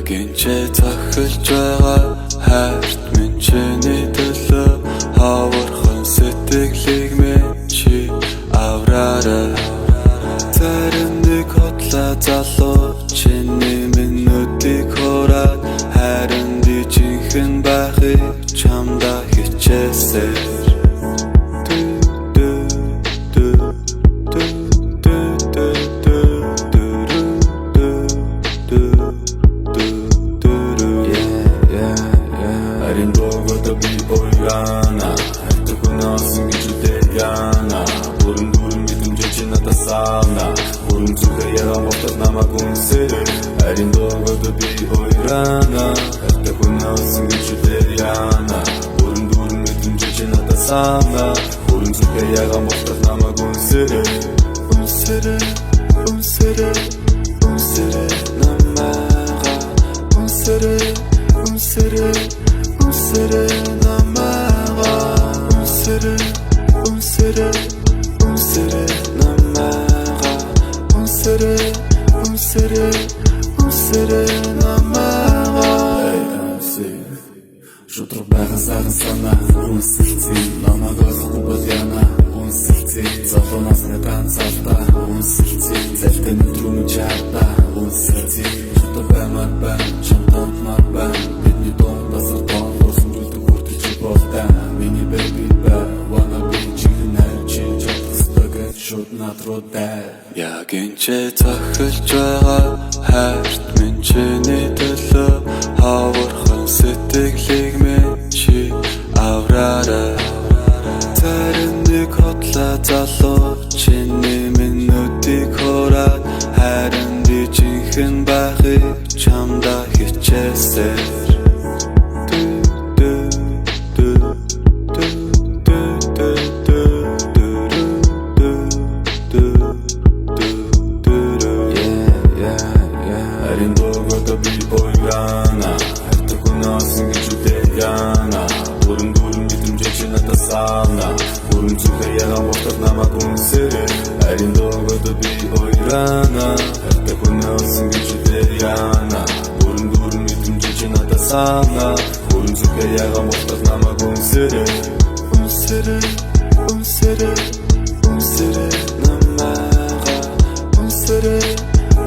Гинчээ цохилж байгаа хайрт минь чиний төлөө хавархан сэтгэлийг минь чи авраарай. Зарим нэг хотлоо залуу чиний минутыг хураад харин би жинхэнэ байхыг чамдаа хичээсээр. Burun zuhre yalan boftat namak unsere Erin doğgoda bir oyrana Ette kunasın güçü deryana Burun durun ötünce cenata sana Burun zuhre yalan boftat namak unsere Unsere, unsere, unsere namaga Unsere, unsere, unsere namaga Unsere, unsere, unsere namaga Unsere, unsere, unsere namaga Ey MC Шудраг байгаа сайхан санаа Үнсэлцээ намайг ойлгохгүй бол яана Үнсэлцээ залуунаас нэг ганцаалтаа Үнсэлцээ залтай нүдрүүн чаата Үнсэлцээ шудраг баймар байн Чамтанд мар байн Бидний дунд басар тоон Лосон үлдэг хүртэл чи болтай Миний baby бай Wanna be чихэн хайр чи Чотгостойгэн шууд над руу дай Яг энчээ цохилж байгаа хайрт минь чиний төлөө хавархан сэтгэлийг минь чи авраарай. Зарим нэг хотлоо залуу чиний минутыг хураад харин би жинхэнэ байхыг чамдаа хичээсээр. Erin doğgoda bir oyrana Ette kunasın güçü deryana Burun durun bitimce cenata sana Burun zuhre yalan boftat namak unsere Erin doğgoda bir oyrana Ette kunasın güçü deryana Burun durun bitimce cenata sana Burun zuhre yalan boftat namak unsere Unsere, unsere, unsere namaga Unsere,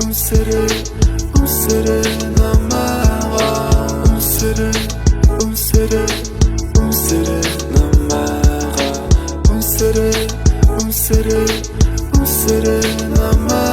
unsere, unsere namaga Unsere, unsere, unsere namaga Unsere, unsere, unsere namaga